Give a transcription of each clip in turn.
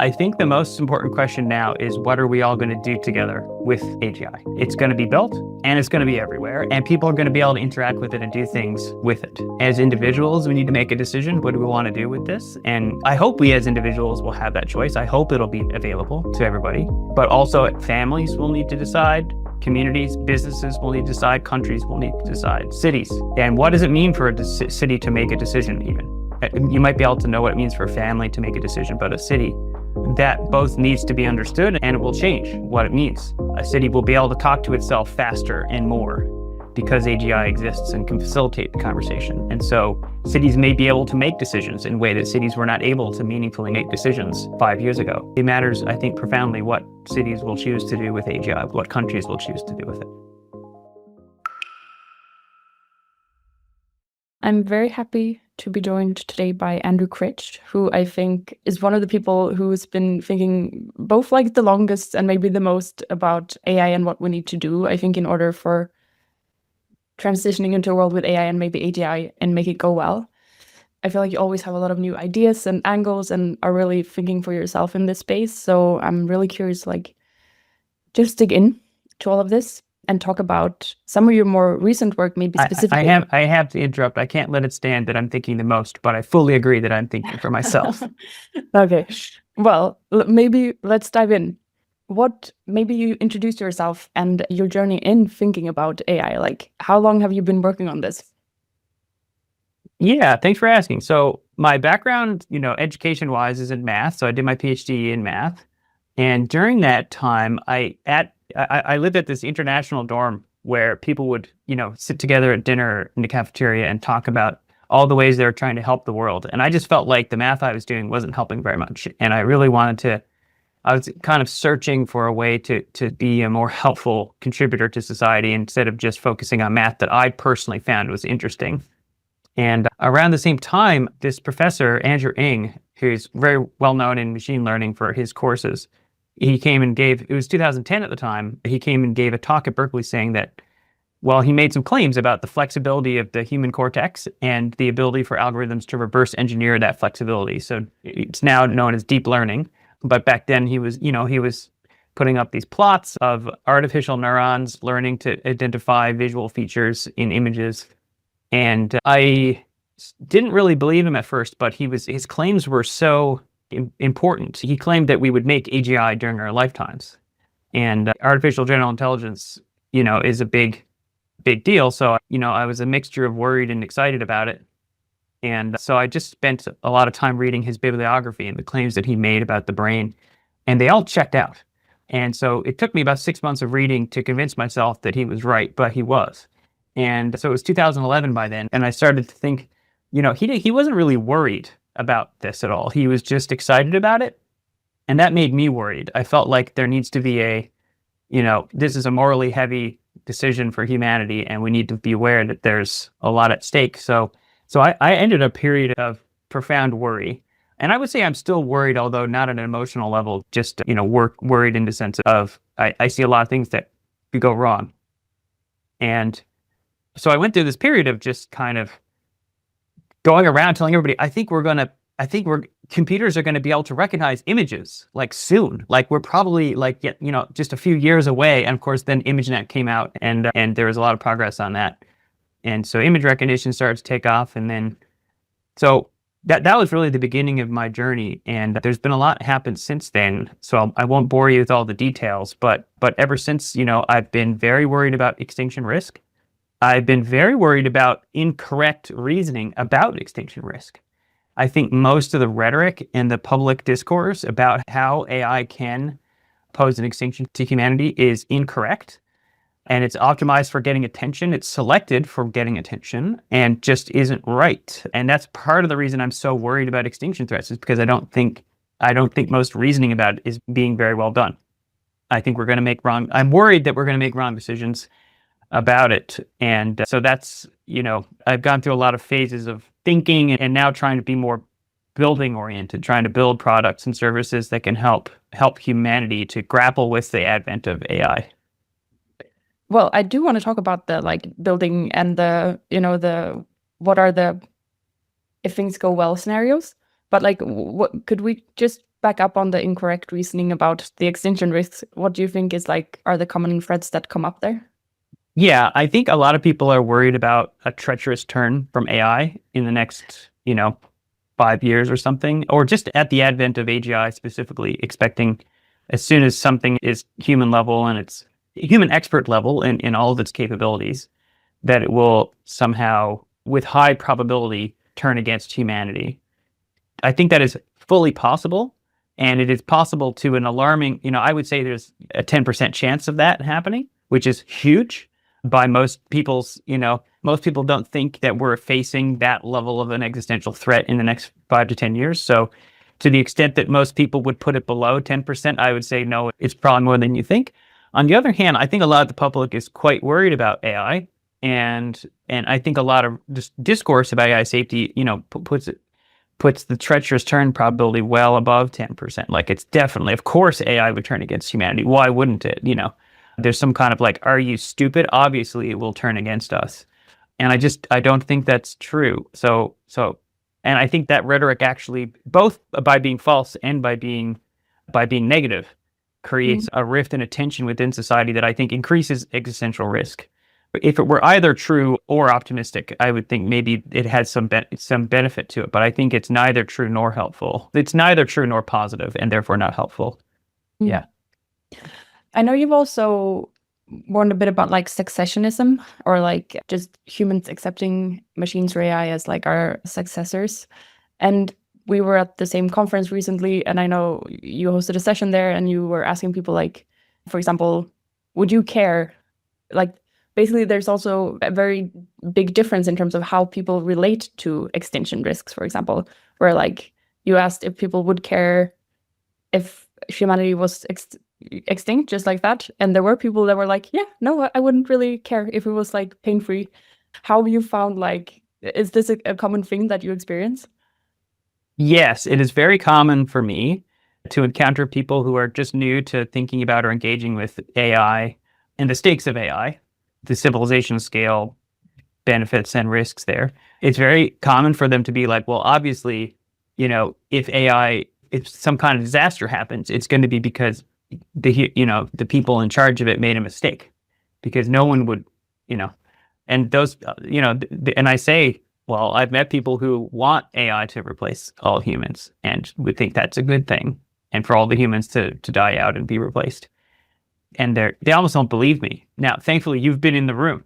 I think the most important question now is what are we all going to do together with AGI? It's going to be built and it's going to be everywhere, and people are going to be able to interact with it and do things with it. As individuals, we need to make a decision. What do we want to do with this? And I hope we as individuals will have that choice. I hope it'll be available to everybody, but also families will need to decide. Communities, businesses will need to decide, countries will need to decide, cities. And what does it mean for a city to make a decision even? You might be able to know what it means for a family to make a decision, but a city, that both needs to be understood and it will change what it means. A city will be able to talk to itself faster and more because AGI exists and can facilitate the conversation. And so cities may be able to make decisions in a way that cities were not able to meaningfully make decisions 5 years ago. It matters, I think, profoundly what cities will choose to do with AGI, what countries will choose to do with it. I'm very happy to be joined today by Andrew Critch, who I think is one of the people who's been thinking both like the longest and maybe the most about AI and what we need to do, I think, in order for transitioning into a world with AI and maybe AGI and make it go well. I feel like you always have a lot of new ideas and angles and are really thinking for yourself in this space. So I'm really curious, like, just dig in to all of this and talk about some of your more recent work, maybe specifically. I have to interrupt. I can't let it stand that I'm thinking the most, but I fully agree that I'm thinking for myself. Okay. Well, maybe let's dive in. Maybe you introduce yourself and your journey in thinking about AI. Like, how long have you been working on this? Yeah, thanks for asking. So my background, education-wise is in math. So I did my PhD in math. And during that time, I lived at this international dorm where people would, sit together at dinner in the cafeteria and talk about all the ways they were trying to help the world. And I just felt like the math I was doing wasn't helping very much. And I really I was kind of searching for a way to be a more helpful contributor to society instead of just focusing on math that I personally found was interesting. And around the same time, this professor, Andrew Ng, who's very well known in machine learning for his courses, he came and it was 2010 at the time, he came and gave a talk at Berkeley saying that, well, he made some claims about the flexibility of the human cortex and the ability for algorithms to reverse engineer that flexibility. So it's now known as deep learning. But back then he was putting up these plots of artificial neurons learning to identify visual features in images. And I didn't really believe him at first, but his claims were so important. He claimed that we would make AGI during our lifetimes. And artificial general intelligence, is a big deal. So, I was a mixture of worried and excited about it. And so I just spent a lot of time reading his bibliography and the claims that he made about the brain, and they all checked out. And so it took me about 6 months of reading to convince myself that he was right, but he was. And so it was 2011 by then, and I started to think, he wasn't really worried about this at all. He was just excited about it, and that made me worried. I felt like there needs to be this is a morally heavy decision for humanity, and we need to be aware that there's a lot at stake. So I ended a period of profound worry. And I would say I'm still worried, although not at an emotional level, just, worried in the sense of I see a lot of things that could go wrong. And so I went through this period of just kind of going around telling everybody, I think computers are going to be able to recognize images like soon. Like we're probably just a few years away. And of course, then ImageNet came out and there was a lot of progress on that. And so image recognition started to take off. And then, so that was really the beginning of my journey. And there's been a lot happened since then. So I won't bore you with all the details, but ever since, I've been very worried about extinction risk. I've been very worried about incorrect reasoning about extinction risk. I think most of the rhetoric in the public discourse about how AI can pose an extinction to humanity is incorrect. And it's optimized for getting attention. It's selected for getting attention and just isn't right. And that's part of the reason I'm so worried about extinction threats is because I don't think most reasoning about it is being very well done. I think I'm worried that we're going to make wrong decisions about it. And so that's, I've gone through a lot of phases of thinking and now trying to be more building oriented, trying to build products and services that can help humanity to grapple with the advent of AI. Well, I do want to talk about the building and what are the if things go well scenarios. But what could we just back up on the incorrect reasoning about the extinction risks, what do you think is are the common threads that come up there? Yeah, I think a lot of people are worried about a treacherous turn from AI in the next, 5 years or something, or just at the advent of AGI specifically, expecting as soon as something is human level and it's human expert level in all of its capabilities, that it will somehow, with high probability, turn against humanity. I think that is fully possible, and it is possible to an alarming, I would say there's a 10% chance of that happening, which is huge by most people's, most people don't think that we're facing that level of an existential threat in the next 5 to 10 years. So to the extent that most people would put it below 10%, I would say, no, it's probably more than you think. On the other hand, I think a lot of the public is quite worried about AI. And I think a lot of discourse about AI safety, puts the treacherous turn probability well above 10%. Like, it's definitely, of course, AI would turn against humanity. Why wouldn't it? There's some kind of are you stupid? Obviously, it will turn against us. And I don't think that's true. And I think that rhetoric actually, both by being false and by being negative, creates a rift and a tension within society that I think increases existential risk. If it were either true or optimistic, I would think maybe it has some benefit to it. But I think it's neither true nor helpful. It's neither true nor positive, and therefore not helpful. Yeah. I know you've also warned a bit about successionism, or just humans accepting machines or AI as our successors. And we were at the same conference recently, and I know you hosted a session there, and you were asking people for example, would you care? Basically, there's also a very big difference in terms of how people relate to extinction risks, for example, where you asked if people would care if humanity was extinct just like that. And there were people that were yeah, no, I wouldn't really care if it was pain-free. How have you found is this a common thing that you experience? Yes, it is very common for me to encounter people who are just new to thinking about or engaging with AI and the stakes of AI, the civilization scale benefits and risks there. It's very common for them to be well, obviously, if some kind of disaster happens, it's going to be because the people in charge of it made a mistake, because no one would, and those, and I say, well, I've met people who want AI to replace all humans and would think that's a good thing, and for all the humans to die out and be replaced. And they almost don't believe me. Now, thankfully, you've been in the room,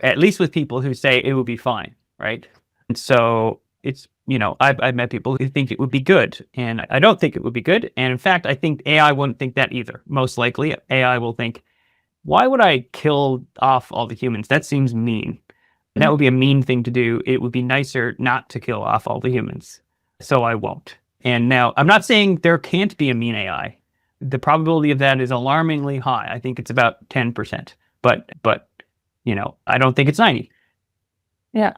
at least with people who say it will be fine, right? And so it's, I've met people who think it would be good, and I don't think it would be good. And in fact, I think AI wouldn't think that either. Most likely, AI will think, why would I kill off all the humans? That seems mean. That would be a mean thing to do. It would be nicer not to kill off all the humans. So I won't. And now, I'm not saying there can't be a mean AI. The probability of that is alarmingly high. I think it's about 10%. But I don't think it's 90. Yeah.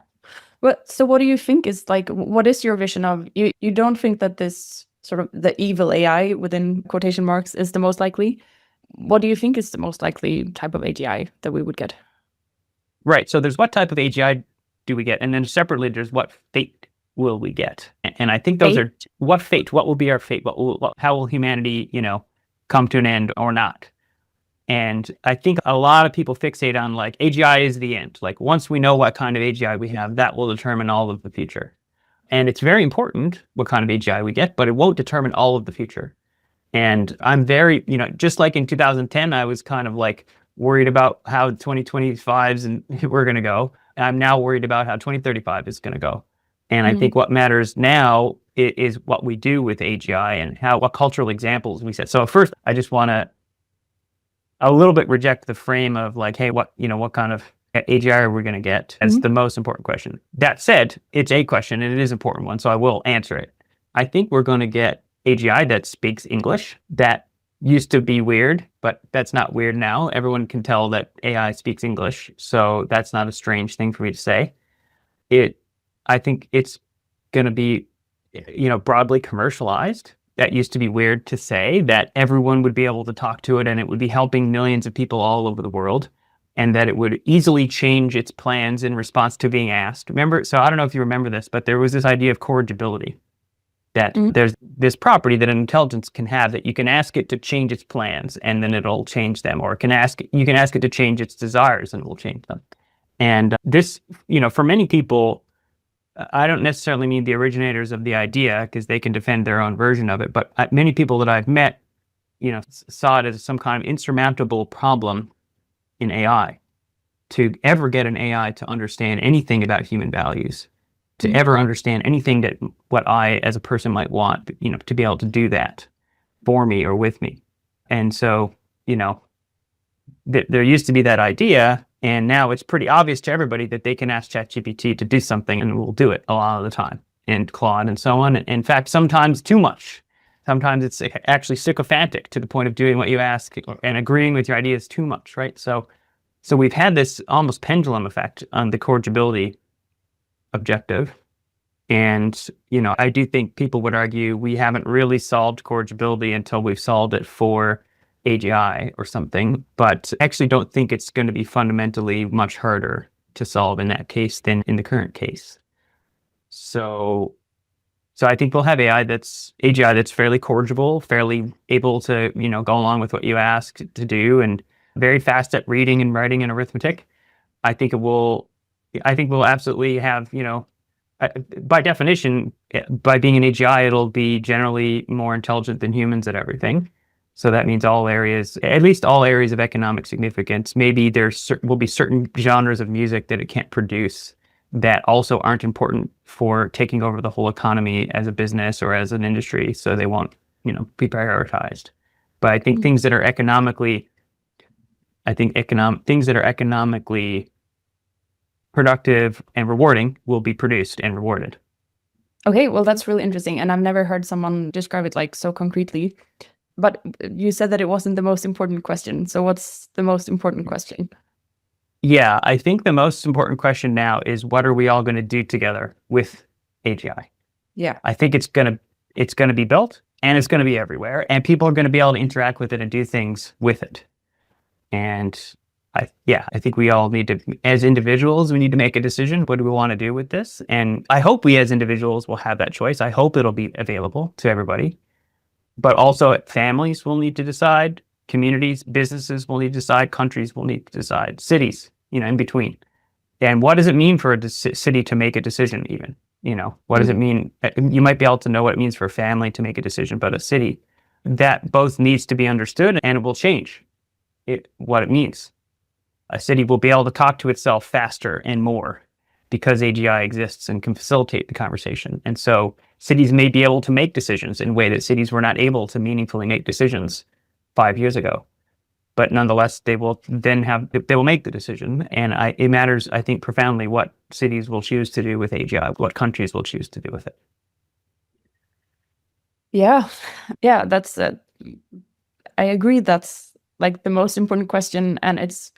So what do you think is what is your vision of, you don't think that this sort of the evil AI within quotation marks is the most likely? What do you think is the most likely type of AGI that we would get? Right. So there's what type of AGI do we get? And then separately, there's what fate will we get? And I think those are what fate, what will be our fate? How will humanity, come to an end or not? And I think a lot of people fixate on AGI is the end. Once we know what kind of AGI we have, that will determine all of the future. And it's very important what kind of AGI we get, but it won't determine all of the future. And I'm very, just like in 2010, I was kind of worried about how 2025s and we're going to go. And I'm now worried about how 2035 is going to go. And I think what matters now is what we do with AGI and what cultural examples we set. So first, I just want to a little bit reject the frame of hey, what kind of AGI are we going to get as the most important question. That said, it's a question and it is an important one, so I will answer it. I think we're going to get AGI that speaks English. That used to be weird, but that's not weird now. Everyone can tell that AI speaks English, so that's not a strange thing for me to say. I think it's going to be, broadly commercialized. That used to be weird to say, that everyone would be able to talk to it and it would be helping millions of people all over the world, and that it would easily change its plans in response to being asked. Remember, so I don't know if you remember this, but there was this idea of corrigibility, that there's this property that an intelligence can have that you can ask it to change its plans and then it'll change them, or you can ask it to change its desires and it will change them. And this, for many people, I don't necessarily mean the originators of the idea because they can defend their own version of it, but many people that I've met, saw it as some kind of insurmountable problem in AI to ever get an AI to understand anything about human values, to ever understand anything that what I as a person might want, to be able to do that for me or with me. And so, there used to be that idea, and now it's pretty obvious to everybody that they can ask ChatGPT to do something and it will do it a lot of the time, and Claude and so on. In fact, sometimes too much. Sometimes it's actually sycophantic to the point of doing what you ask and agreeing with your ideas too much, right? So we've had this almost pendulum effect on the corrigibility objective. And, I do think people would argue we haven't really solved corrigibility until we've solved it for AGI or something, but I actually don't think it's going to be fundamentally much harder to solve in that case than in the current case. So I think we'll have AGI that's fairly corrigible, fairly able to, go along with what you ask to do, and very fast at reading and writing and arithmetic. I think we'll absolutely have, by definition, by being an AGI, it'll be generally more intelligent than humans at everything. So that means at least all areas of economic significance. Maybe there will be certain genres of music that it can't produce that also aren't important for taking over the whole economy as a business or as an industry. So they won't, be prioritized. But I think things that are economically productive and rewarding will be produced and rewarded. Okay, well, that's really interesting. And I've never heard someone describe it like so concretely. But you said that it wasn't the most important question. So what's the most important question? Yeah, I think the most important question now is, what are we all going to do together with AGI? Yeah. I think it's going to be built, and it's going to be everywhere, and people are going to be able to interact with it and do things with it. And I think we all need to, as individuals, we need to make a decision. What do we want to do with this? And I hope we as individuals will have that choice. I hope it'll be available to everybody. But also families will need to decide, communities, businesses will need to decide, countries will need to decide, cities, in between. And what does it mean for a city to make a decision even? What does it mean? You might be able to know what it means for a family to make a decision, but a city, that both needs to be understood, and it will change what it means. A city will be able to talk to itself faster and more because AGI exists and can facilitate the conversation. And so cities may be able to make decisions in a way that cities were not able to meaningfully make decisions 5 years ago. But nonetheless, they will make the decision. And it matters, I think, profoundly what cities will choose to do with AGI, what countries will choose to do with it. Yeah, that's I agree. That's like the most important question. And it's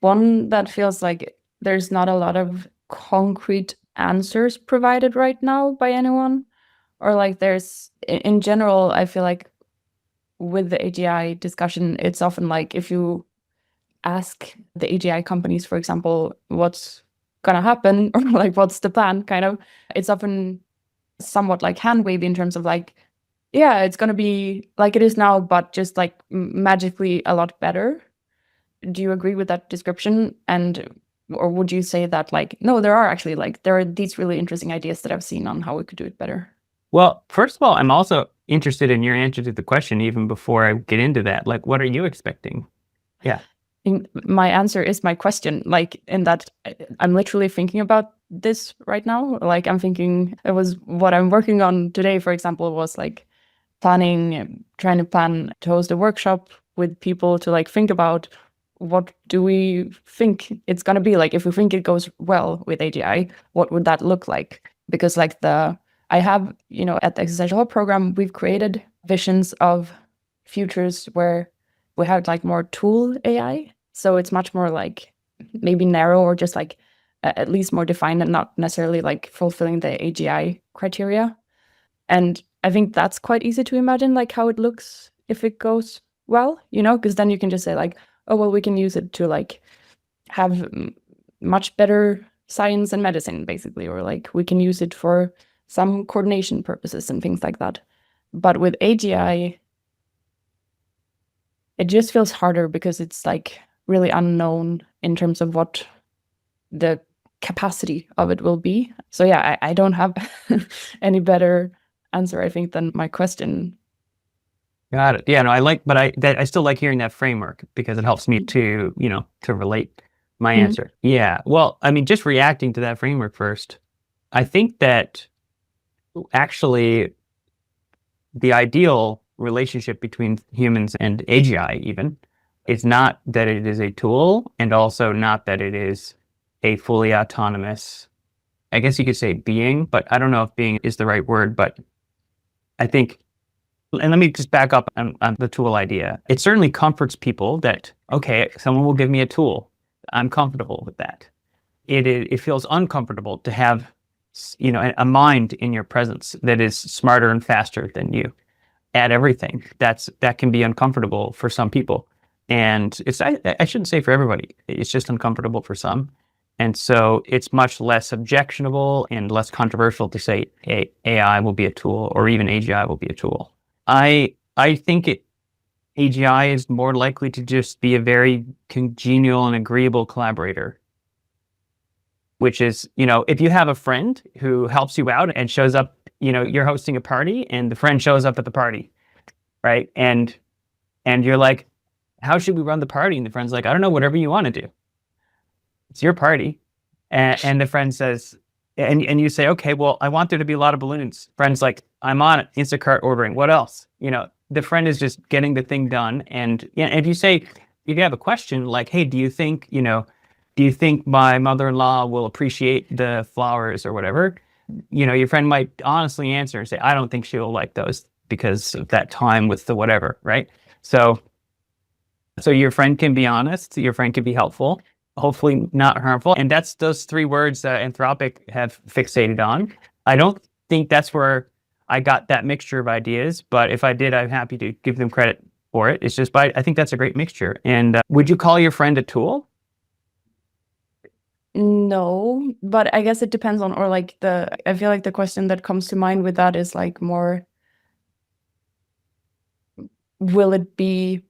one that feels like there's not a lot of concrete answers provided right now by anyone. Or like in general, I feel like with the AGI discussion, it's often like if you ask the AGI companies, for example, what's going to happen or like what's the plan, kind of, it's often somewhat like hand wavy in terms of like, yeah, it's going to be like it is now, but just like magically a lot better. Do you agree with that description? Or would you say that like, no, there are these really interesting ideas that I've seen on how we could do it better? Well, first of all, I'm also interested in your answer to the question, even before I get into that. Like, what are you expecting? Yeah. My answer is my question, like in that I'm literally thinking about this right now. Like I'm thinking it was what I'm working on today, for example, was like trying to plan to host a workshop with people to like think about what do we think it's going to be like if we think it goes well with AGI, what would that look like? Because like I have, at the existential program, we've created visions of futures where we have like more tool AI. So it's much more like maybe narrow or just like at least more defined and not necessarily like fulfilling the AGI criteria. And I think that's quite easy to imagine like how it looks if it goes well, because then you can just say like, oh, well, we can use it to like have much better science and medicine, basically, or like we can use it for some coordination purposes and things like that. But with AGI, it just feels harder because it's like really unknown in terms of what the capacity of it will be. So yeah, I don't have any better answer, I think, than my question. Got it. Yeah, no, I still like hearing that framework because it helps me to, to relate my answer. Yeah. Well, I mean, just reacting to that framework first, I think that actually the ideal relationship between humans and AGI even is not that it is a tool, and also not that it is a fully autonomous, I guess you could say being, but I don't know if being is the right word, but I think, and let me just back up on the tool idea. It certainly comforts people that, okay, someone will give me a tool. I'm comfortable with that. It feels uncomfortable to have, a mind in your presence that is smarter and faster than you at everything. That can be uncomfortable for some people. And I shouldn't say for everybody. It's just uncomfortable for some. And so it's much less objectionable and less controversial to say AI will be a tool, or even AGI will be a tool. I think AGI is more likely to just be a very congenial and agreeable collaborator, which is, if you have a friend who helps you out and shows up, you're hosting a party and the friend shows up at the party, right? And you're like, how should we run the party? And the friend's like, I don't know, whatever you want to do. It's your party. And the friend says, and you say, okay, well, I want there to be a lot of balloons. Friend's like, I'm on it, Instacart ordering. What else? The friend is just getting the thing done. And if you have a question like, hey, do you think my mother-in-law will appreciate the flowers or whatever? Your friend might honestly answer and say, I don't think she'll like those because of that time with the whatever, right? So your friend can be honest, your friend can be helpful, hopefully not harmful. And that's those three words that Anthropic have fixated on. I don't think that's where I got that mixture of ideas, but if I did, I'm happy to give them credit for it. It's just, I think that's a great mixture. And would you call your friend a tool? No, but I guess it depends on, or like I feel like the question that comes to mind with that is like more, will it be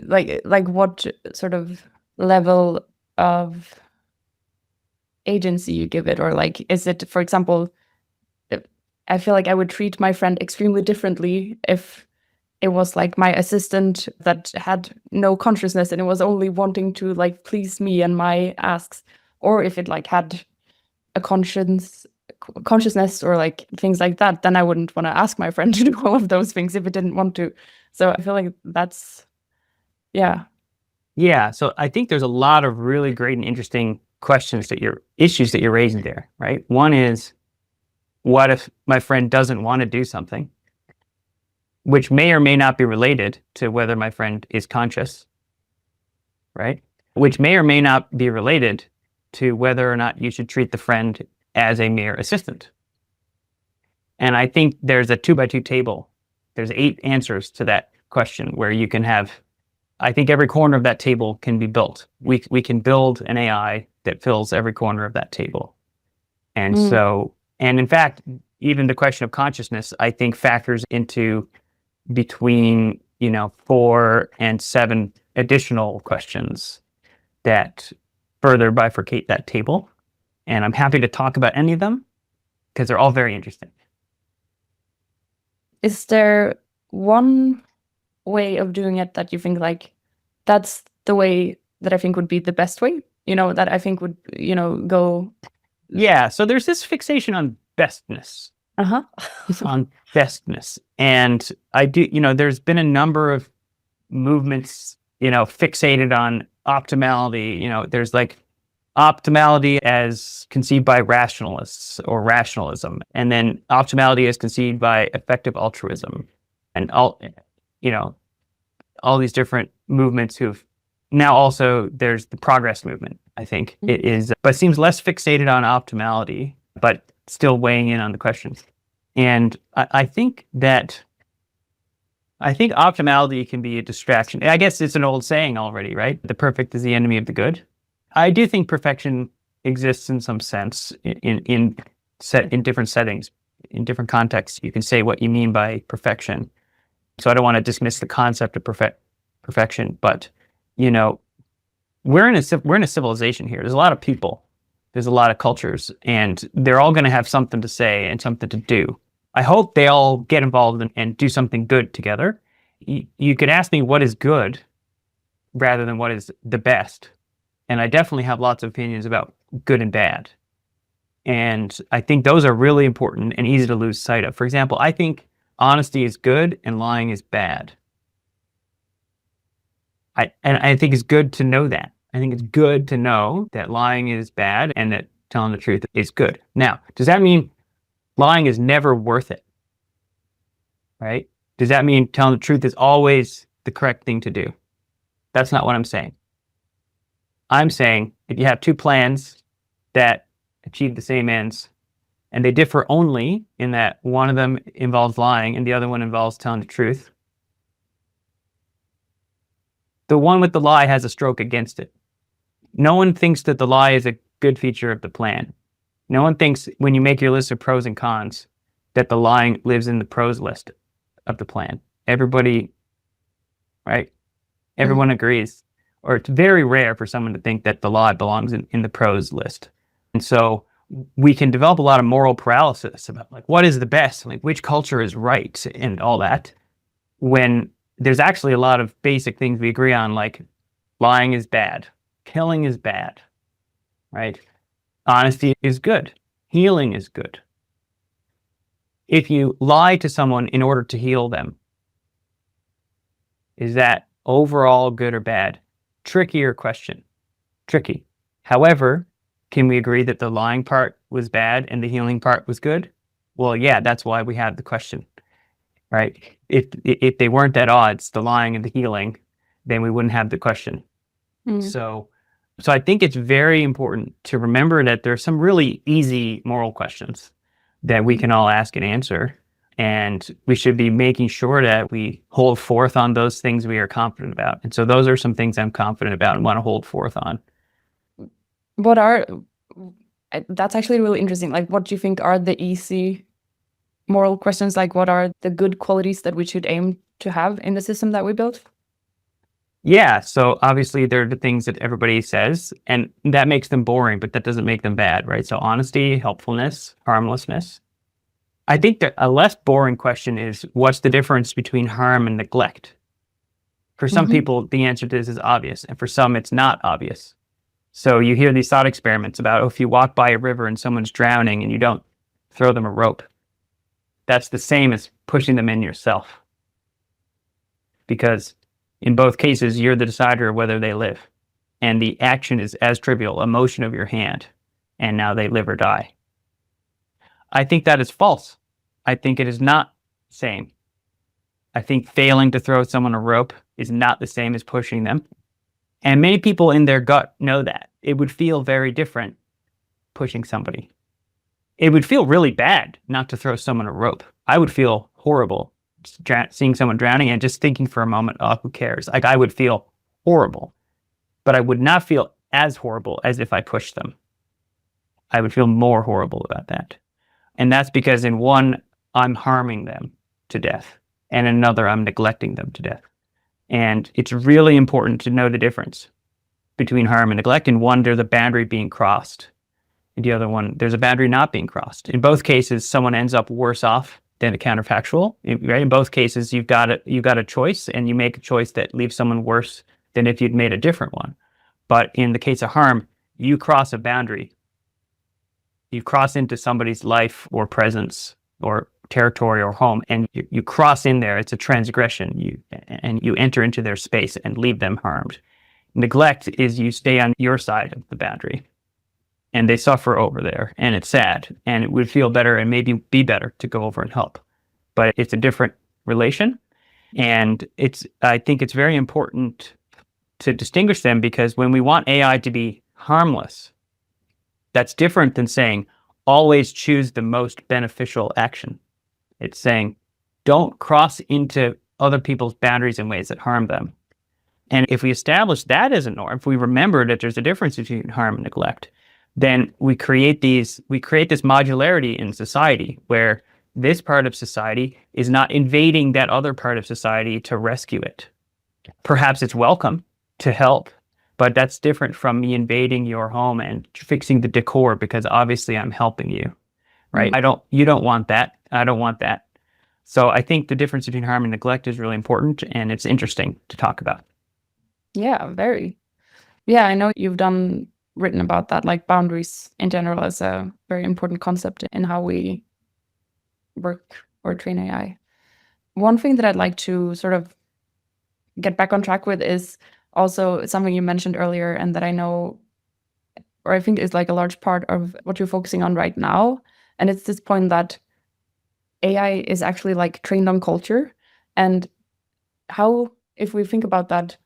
like what sort of level of agency you give it, or like, is it, for example, I feel like I would treat my friend extremely differently if it was like my assistant that had no consciousness and it was only wanting to like please me and my asks, or if it like had a consciousness or like things like that, then I wouldn't want to ask my friend to do all of those things if it didn't want to. So I feel like that's, yeah. Yeah. So I think there's a lot of really great and interesting issues that you're raising there, right? One is, what if my friend doesn't want to do something, which may or may not be related to whether my friend is conscious, right? Which may or may not be related to whether or not you should treat the friend as a mere assistant. And I think there's a 2x2 table. There's 8 answers to that question where you can have, I think every corner of that table can be built. We can build an AI that fills every corner of that table. And and in fact, even the question of consciousness, I think factors into between, 4 and 7 additional questions that further bifurcate that table. And I'm happy to talk about any of them because they're all very interesting. Is there one way of doing it that you think like, that's the way that I think would be the best way, that I think would, go? Yeah. So there's this fixation on bestness. On bestness. And I do, there's been a number of movements, fixated on optimality. There's like optimality as conceived by rationalists or rationalism, and then optimality as conceived by effective altruism, and all these different movements who've now also, there's the progress movement, I think it is, but seems less fixated on optimality, but still weighing in on the questions. And I think optimality can be a distraction. I guess it's an old saying already, right? The perfect is the enemy of the good. I do think perfection exists in some sense, in in different settings, in different contexts, you can say what you mean by perfection. So I don't want to dismiss the concept of perfection, but we're in a civilization here. There's a lot of people, there's a lot of cultures, and they're all going to have something to say and something to do. I hope they all get involved and do something good together. You could ask me what is good rather than what is the best. And I definitely have lots of opinions about good and bad. And I think those are really important and easy to lose sight of. For example, I think honesty is good and lying is bad. I think it's good to know that. I think it's good to know that lying is bad and that telling the truth is good. Now, does that mean lying is never worth it? Right? Does that mean telling the truth is always the correct thing to do? That's not what I'm saying. I'm saying if you have two plans that achieve the same ends and they differ only in that one of them involves lying and the other one involves telling the truth, the one with the lie has a stroke against it. No one thinks that the lie is a good feature of the plan. No one thinks when you make your list of pros and cons that the lying lives in the pros list of the plan. Everybody, right? Everyone agrees. Or it's very rare for someone to think that the lie belongs in the pros list. And so we can develop a lot of moral paralysis about like what is the best, like which culture is right and all that, when there's actually a lot of basic things we agree on, like lying is bad, killing is bad, right? Honesty is good, healing is good. If you lie to someone in order to heal them, is that overall good or bad? Trickier question. Tricky. However, can we agree that the lying part was bad and the healing part was good? Well, yeah, that's why we have the question, right? If they weren't at odds, the lying and the healing, then we wouldn't have the question. So I think it's very important to remember that there are some really easy moral questions that we can all ask and answer. And we should be making sure that we hold forth on those things we are confident about. And so those are some things I'm confident about and want to hold forth on. That's actually really interesting. Like, what do you think are the easy moral questions? Like, what are the good qualities that we should aim to have in the system that we built? Yeah, so obviously they're the things that everybody says, and that makes them boring, but that doesn't make them bad, right? So honesty, helpfulness, harmlessness. I think that a less boring question is, what's the difference between harm and neglect? For some people, the answer to this is obvious, and for some, it's not obvious. So you hear these thought experiments about, if you walk by a river and someone's drowning and you don't throw them a rope, that's the same as pushing them in yourself. Because in both cases, you're the decider of whether they live. And the action is as trivial, a motion of your hand, and now they live or die. I think that is false. I think it is not the same. I think failing to throw someone a rope is not the same as pushing them. And many people in their gut know that. It would feel very different pushing somebody. It would feel really bad not to throw someone a rope. I would feel horrible seeing someone drowning and just thinking for a moment, oh, who cares? Like, I would feel horrible. But I would not feel as horrible as if I pushed them. I would feel more horrible about that. And that's because in one, I'm harming them to death, and in another, I'm neglecting them to death. And it's really important to know the difference between harm and neglect. In one, there's a boundary being crossed. In the other one, there's a boundary not being crossed. In both cases, someone ends up worse off than the counterfactual. Right? In both cases, you've got a choice, and you make a choice that leaves someone worse than if you'd made a different one. But in the case of harm, you cross a boundary. You cross into somebody's life or presence or territory or home, and you cross in there. It's a transgression. You enter into their space and leave them harmed. Neglect is you stay on your side of the boundary, and they suffer over there, and it's sad, and it would feel better and maybe be better to go over and help. But it's a different relation, and I think it's very important to distinguish them, because when we want AI to be harmless, that's different than saying, always choose the most beneficial action. It's saying, don't cross into other people's boundaries in ways that harm them. And if we establish that as a norm, if we remember that there's a difference between harm and neglect, then we create this modularity in society where this part of society is not invading that other part of society to rescue it. Perhaps it's welcome to help, but that's different from me invading your home and fixing the decor because obviously I'm helping you, right? You don't want that. I don't want that. So I think the difference between harm and neglect is really important, and it's interesting to talk about. Yeah, very. Yeah, I know you've written about that, like boundaries in general as a very important concept in how we work or train AI. One thing that I'd like to sort of get back on track with is also something you mentioned earlier, and that I know, or I think is like a large part of what you're focusing on right now. And it's this point that AI is actually like trained on culture. And how, if we think about that,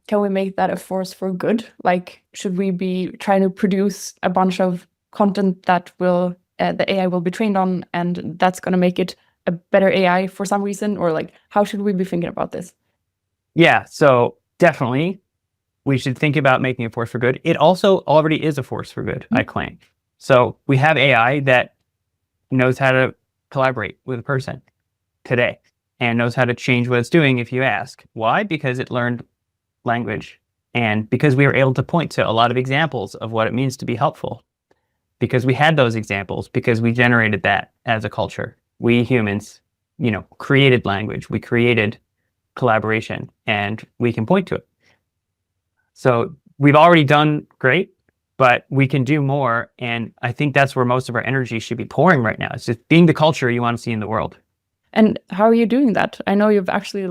can we make that a force for good? Like, should we be trying to produce a bunch of content that will the AI will be trained on, and that's going to make it a better AI for some reason? Or like, how should we be thinking about this? Yeah, so definitely we should think about making a force for good. It also already is a force for good, I claim. So we have AI that knows how to collaborate with a person today and knows how to change what it's doing if you ask. Why? Because it learned language, and because we were able to point to a lot of examples of what it means to be helpful, because we had those examples, because we generated that as a culture. We humans, created language, we created collaboration, and we can point to it. So we've already done great, but we can do more, and I think that's where most of our energy should be pouring right now. It's just being the culture you want to see in the world. And how are you doing that? I know you've actually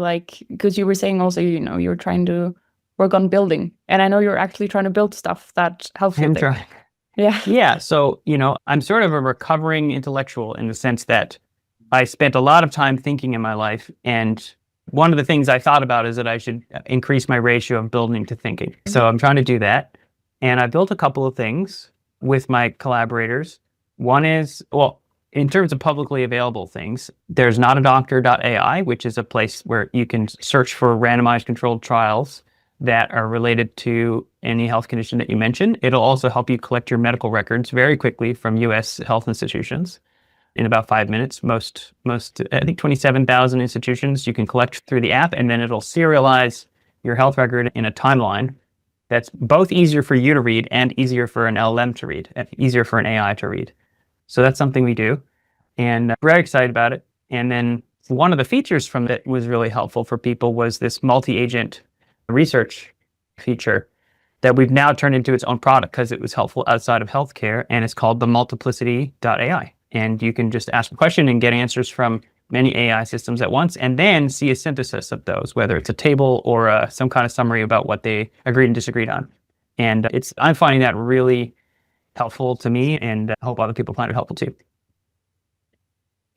because you were saying also, you're trying to work on building, and I know you're actually trying to build stuff that helps you. I'm trying. Yeah. Yeah. So, I'm sort of a recovering intellectual in the sense that I spent a lot of time thinking in my life. And one of the things I thought about is that I should increase my ratio of building to thinking. So I'm trying to do that. And I built a couple of things with my collaborators. One is, in terms of publicly available things, there's NotADoctor.ai, which is a place where you can search for randomized controlled trials that are related to any health condition that you mentioned. It'll also help you collect your medical records very quickly from US health institutions in about 5 minutes. Most, I think 27,000 institutions you can collect through the app, and then it'll serialize your health record in a timeline that's both easier for you to read and easier for an LLM to read, and easier for an AI to read. So that's something we do, and very excited about it. And then one of the features from it was really helpful for people was this multi-agent research feature that we've now turned into its own product because it was helpful outside of healthcare, and it's called the Multiplicity.ai. And you can just ask a question and get answers from many AI systems at once, and then see a synthesis of those, whether it's a table or some kind of summary about what they agreed and disagreed on. And I'm finding that really helpful to me, and I hope other people find it helpful too.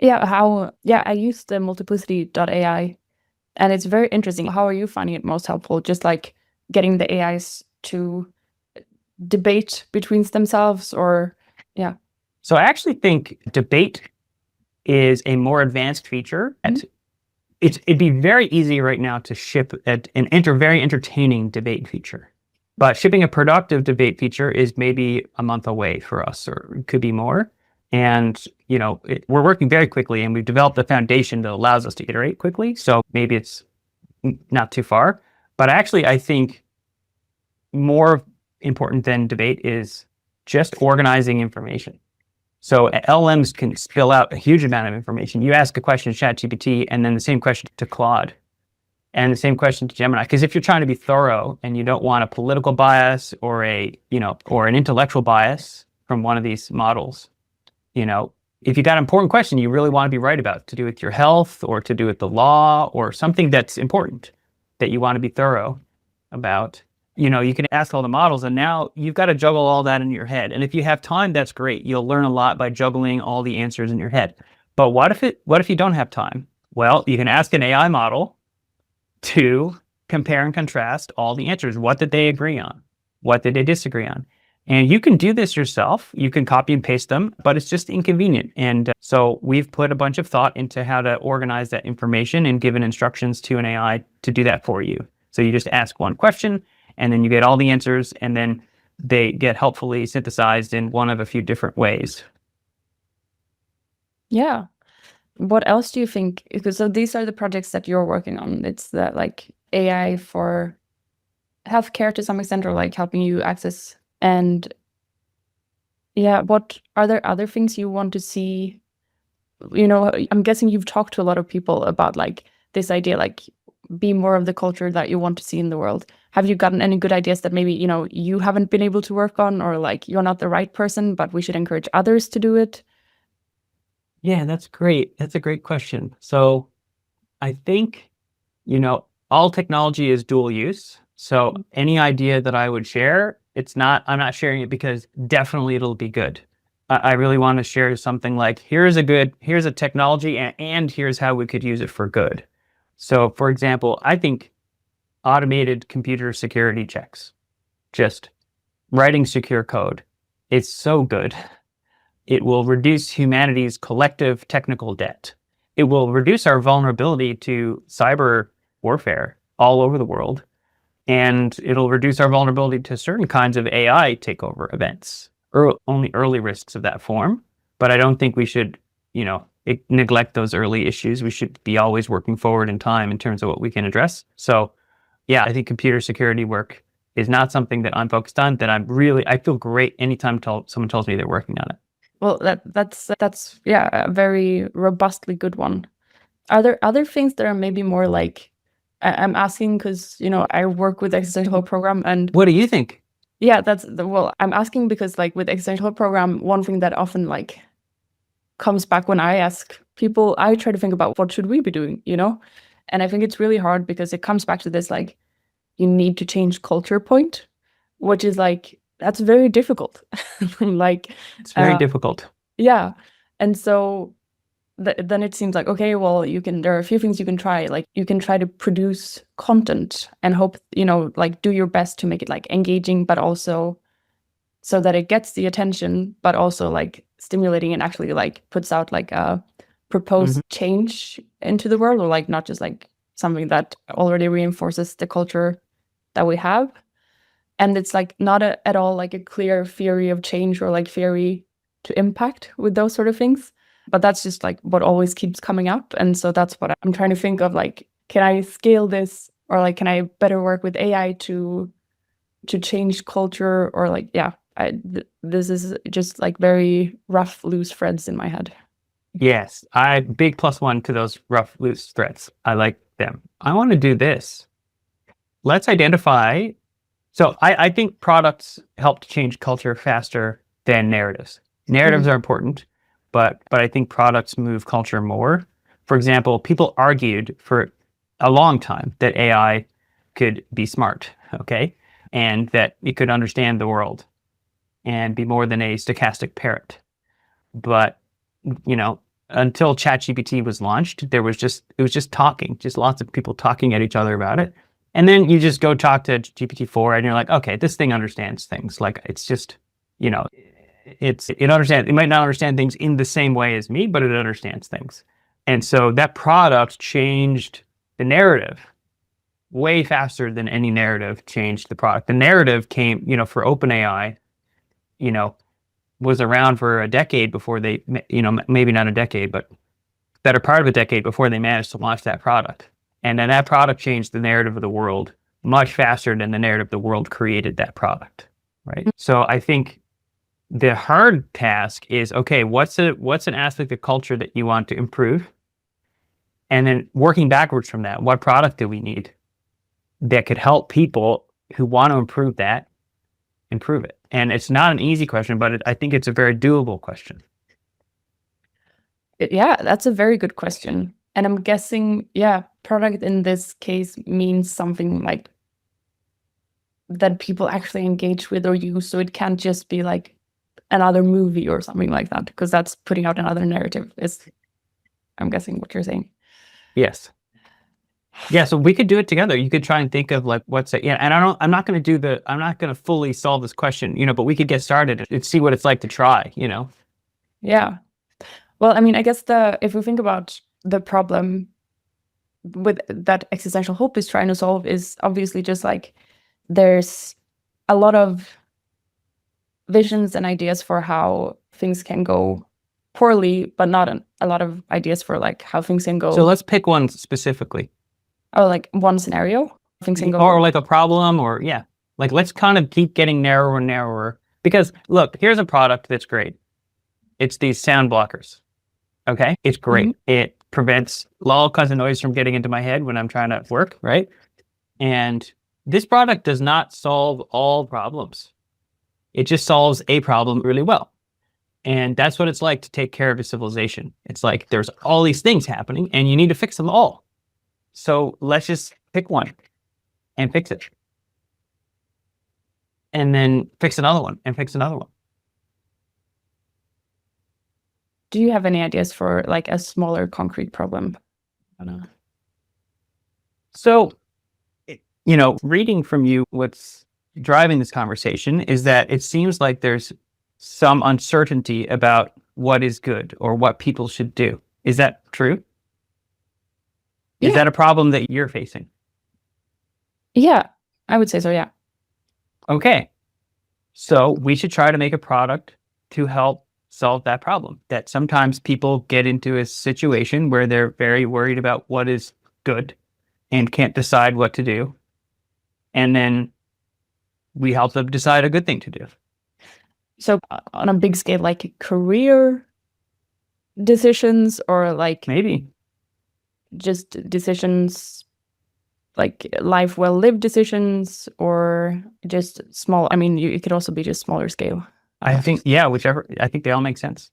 Yeah, I used the Multiplicity.ai, and it's very interesting. How are you finding it most helpful? Just like getting the AIs to debate between themselves, or yeah? So I actually think debate is a more advanced feature. It'd be very easy right now to ship an very entertaining debate feature. But shipping a productive debate feature is maybe a month away for us, or it could be more. And, we're working very quickly, and we've developed a foundation that allows us to iterate quickly. So maybe it's not too far. But actually, I think more important than debate is just organizing information. So LLMs can spill out a huge amount of information. You ask a question to ChatGPT, and then the same question to Claude, and the same question to Gemini. Because if you're trying to be thorough and you don't want a political bias or or an intellectual bias from one of these models, if you got an important question you really want to be right about, to do with your health or to do with the law or something that's important that you want to be thorough about, you can ask all the models, and now you've got to juggle all that in your head. And if you have time, that's great. You'll learn a lot by juggling all the answers in your head. But what if you don't have time? Well, you can ask an AI model to compare and contrast all the answers. What did they agree on? What did they disagree on? And you can do this yourself. You can copy and paste them, but it's just inconvenient. And so we've put a bunch of thought into how to organize that information and given instructions to an AI to do that for you. So you just ask one question, and then you get all the answers, and then they get helpfully synthesized in one of a few different ways. Yeah. What else do you think? Because so these are the projects that you're working on. It's the like AI for healthcare to some extent, or like helping you access. And yeah, what are there other things you want to see? You know, I'm guessing you've talked to a lot of people about like this idea, like be more of the culture that you want to see in the world. Have you gotten any good ideas that maybe, you know, you haven't been able to work on, or like you're not the right person, but we should encourage others to do it? Yeah, that's great. That's a great question. So I think, all technology is dual use. So any idea that I would share, I'm not sharing it because definitely it'll be good. I really want to share something like, here's a technology and here's how we could use it for good. So for example, I think automated computer security checks, just writing secure code, it's so good. It will reduce humanity's collective technical debt. It will reduce our vulnerability to cyber warfare all over the world. And it'll reduce our vulnerability to certain kinds of AI takeover events, only early risks of that form. But I don't think we should, neglect those early issues. We should be always working forward in time in terms of what we can address. So yeah, I think computer security work is not something that I'm focused on, that I feel great anytime someone tells me they're working on it. Well, that's yeah, a very robustly good one. Are there other things that are maybe more like I'm asking because, you know, I work with existential program, and What do you think? yeah, well, I'm asking because like with existential program, one thing that often like comes back when I ask people, I try to think about what should we be doing, you know? And I think it's really hard because it comes back to this like you need to change culture point, which is like that's very difficult. Like It's very difficult. yeah. And so then it seems like, okay, well, there are a few things you can try. Like you can try to produce content and hope, you know, like do your best to make it like engaging, but also so that it gets the attention, but also like stimulating and actually like puts out like a proposed change into the world, or like not just like something that already reinforces the culture that we have. And it's like not at all like a clear theory of change or like theory to impact with those sort of things. But that's just like what always keeps coming up. And so that's what I'm trying to think of, like, can I scale this, or like can I better work with AI to change culture, or like, yeah, this is just like very rough, loose threads in my head. Yes, big +1 to those rough, loose threads. I like them. I want to do this. Let's identify. So I think products help to change culture faster than narratives. Narratives are important, but I think products move culture more. For example, people argued for a long time that AI could be smart, okay? And that it could understand the world and be more than a stochastic parrot. But, until ChatGPT was launched, it was just talking, just lots of people talking at each other about it. And then you just go talk to GPT-4 and you're like, okay, this thing understands things. Like it's just, it might not understand things in the same way as me, but it understands things. And so that product changed the narrative way faster than any narrative changed the product. The narrative came, for OpenAI, was around for a decade before they, maybe not a decade, but better part of a decade before they managed to launch that product. And then that product changed the narrative of the world much faster than the narrative of the world created that product, right? So I think the hard task is, okay, what's an aspect of culture that you want to improve? And then working backwards from that, what product do we need that could help people who want to improve it? And it's not an easy question, but I think it's a very doable question. Yeah, that's a very good question. And I'm guessing, yeah, product in this case means something like that people actually engage with or use. So it can't just be like another movie or something like that, because that's putting out another narrative, I'm guessing what you're saying. Yes. Yeah, so we could do it together. You could try and think of like what's it. Yeah, and I'm not going to fully solve this question, but we could get started and see what it's like to try, Yeah. Well, I mean, I guess if we think about the problem with that existential hope is trying to solve is obviously just like there's a lot of visions and ideas for how things can go poorly, but not a lot of ideas for like how things can go. So let's pick one specifically. Oh, like one scenario, things can go. Or like a problem, or yeah. Like let's kind of keep getting narrower and narrower. Because look, here's a product that's great. It's these sound blockers. Okay? It's great. It prevents all kinds of noise from getting into my head when I'm trying to work, right? And this product does not solve all problems. It just solves a problem really well. And that's what it's like to take care of a civilization. It's like there's all these things happening and you need to fix them all. So let's just pick one and fix it. And then fix another one and fix another one. Do you have any ideas for like a smaller concrete problem? I don't know. So, reading from you, what's driving this conversation is that it seems like there's some uncertainty about what is good or what people should do. Is that true? Yeah. Is that a problem that you're facing? Yeah, I would say so, yeah. Okay. So we should try to make a product to help solve that problem. That sometimes people get into a situation where they're very worried about what is good and can't decide what to do. And then we help them decide a good thing to do. So on a big scale, like career decisions, or like maybe just decisions like life well lived decisions, or just small. I mean, it could also be just smaller scale. I think, yeah, whichever. I think they all make sense.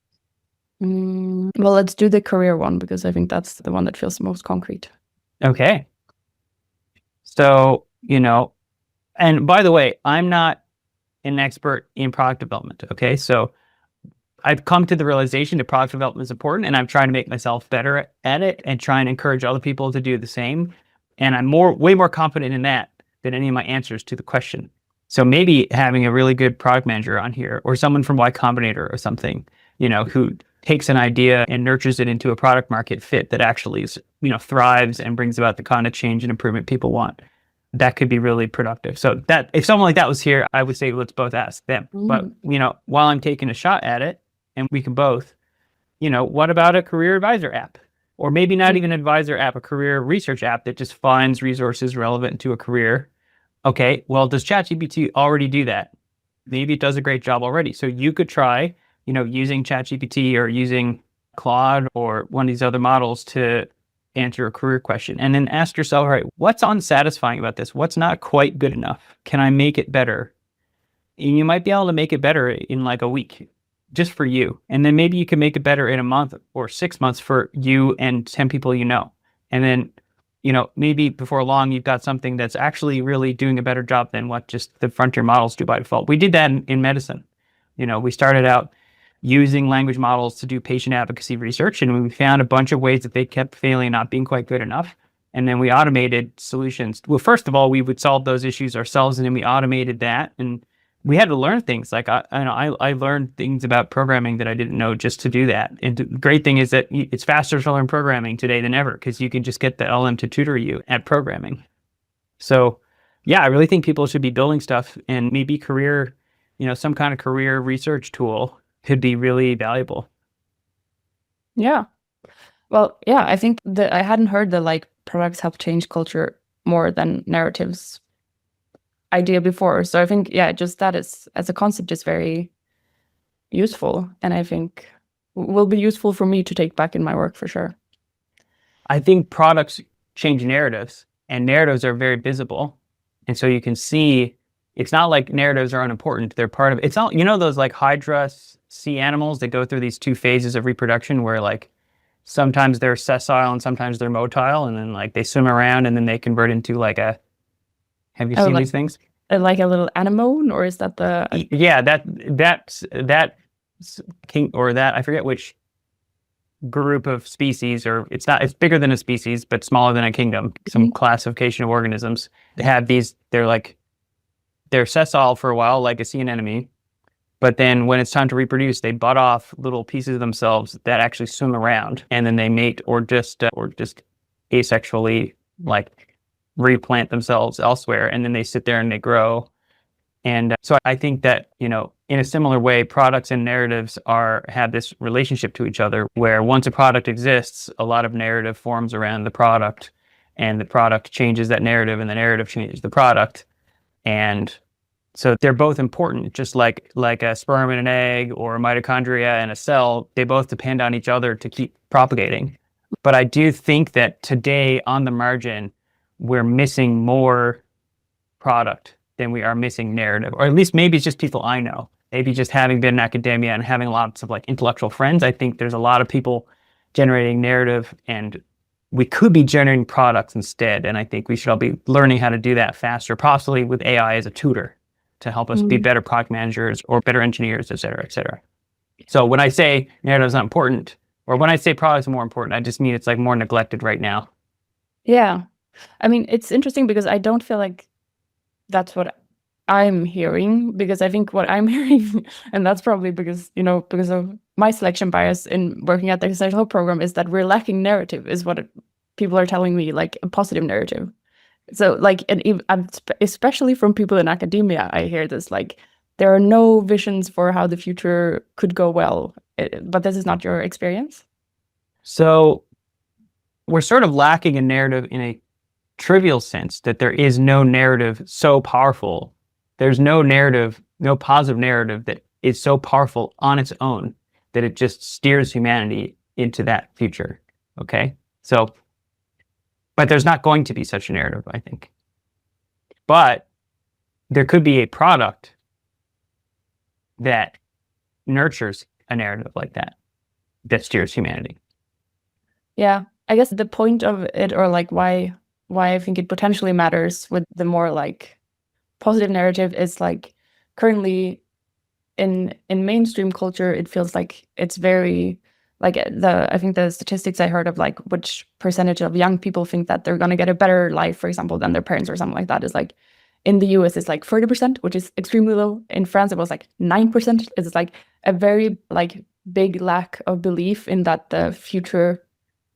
Well, let's do the career one, because I think that's the one that feels the most concrete. Okay. So, and by the way, I'm not an expert in product development. Okay. So I've come to the realization that product development is important, and I'm trying to make myself better at it and try and encourage other people to do the same. And I'm way more confident in that than any of my answers to the question. So maybe having a really good product manager on here, or someone from Y Combinator or something, who takes an idea and nurtures it into a product market fit that actually is, thrives and brings about the kind of change and improvement people want. That could be really productive. So that if someone like that was here, I would say, let's both ask them. But, while I'm taking a shot at it, and we can both, what about a career advisor app? Or maybe not even an advisor app, a career research app that just finds resources relevant to a career. Okay, well, does ChatGPT already do that? Maybe it does a great job already. So you could try, using ChatGPT or using Claude or one of these other models to answer a career question. And then ask yourself, all right, what's unsatisfying about this? What's not quite good enough? Can I make it better? And you might be able to make it better in like a week, just for you. And then maybe you can make it better in a month or 6 months for you and 10 people you know. And then, maybe before long, you've got something that's actually really doing a better job than what just the frontier models do by default. We did that in medicine. We started out using language models to do patient advocacy research, and we found a bunch of ways that they kept failing, not being quite good enough. And then we automated solutions. Well, first of all, we would solve those issues ourselves, and then we automated that. And we had to learn things. Like I learned things about programming that I didn't know just to do that. And the great thing is that it's faster to learn programming today than ever, because you can just get the LM to tutor you at programming. So yeah, I really think people should be building stuff, and maybe career, some kind of career research tool could be really valuable. Yeah. Well, yeah, I think that I hadn't heard that like products help change culture more than narratives idea before. So I think, yeah, just that is, as a concept, is very useful, and I think will be useful for me to take back in my work for sure. I think products change narratives, and narratives are very visible. And so you can see, it's not like narratives are unimportant. They're part of it. It's not, those like Hydra sea animals that go through these two phases of reproduction where like sometimes they're sessile and sometimes they're motile, and then like they swim around and then they convert into like a, have you seen these things? Like a little anemone, or is that the? Yeah, that king, or that, I forget which group of species, or it's bigger than a species, but smaller than a kingdom, some classification of organisms. They have these, they're sessile for a while, like a sea anemone. But then when it's time to reproduce, they butt off little pieces of themselves that actually swim around, and then they mate or just asexually like replant themselves elsewhere, and then they sit there and they grow. And so I think that, in in a similar way, products and narratives have this relationship to each other, where once a product exists, a lot of narrative forms around the product, and the product changes that narrative, and the narrative changes the product. And so they're both important, just like a sperm and an egg, or a mitochondria and a cell. They both depend on each other to keep propagating. But I do think that today, on the margin, we're missing more product than we are missing narrative, or at least maybe it's just people I know. Maybe just having been in academia and having lots of like intellectual friends, I think there's a lot of people generating narrative, and we could be generating products instead. And I think we should all be learning how to do that faster, possibly with AI as a tutor to help us be better product managers or better engineers, et cetera, et cetera. So when I say narrative is not important, or when I say products are more important, I just mean it's like more neglected right now. Yeah. I mean, it's interesting because I don't feel like that's what I'm hearing, because I think what I'm hearing, and that's probably because, because of my selection bias in working at the extension program, is that we're lacking narrative, is what people are telling me, like a positive narrative. So like, and especially from people in academia, I hear this, like, there are no visions for how the future could go well. But this is not your experience? So we're sort of lacking a narrative in a trivial sense, that there is no narrative so powerful. There's no narrative, no positive narrative that is so powerful on its own that it just steers humanity into that future. Okay? So, but there's not going to be such a narrative, I think. But there could be a product that nurtures a narrative like that steers humanity. Yeah. I guess the point of it, or like why I think it potentially matters with the more like positive narrative, is like currently in mainstream culture, it feels like it's very like I think the statistics I heard of, like which percentage of young people think that they're gonna get a better life, for example, than their parents or something like that, is like in the US it's like 30%, which is extremely low. In France it was like 9%. It's like a very like big lack of belief in that the future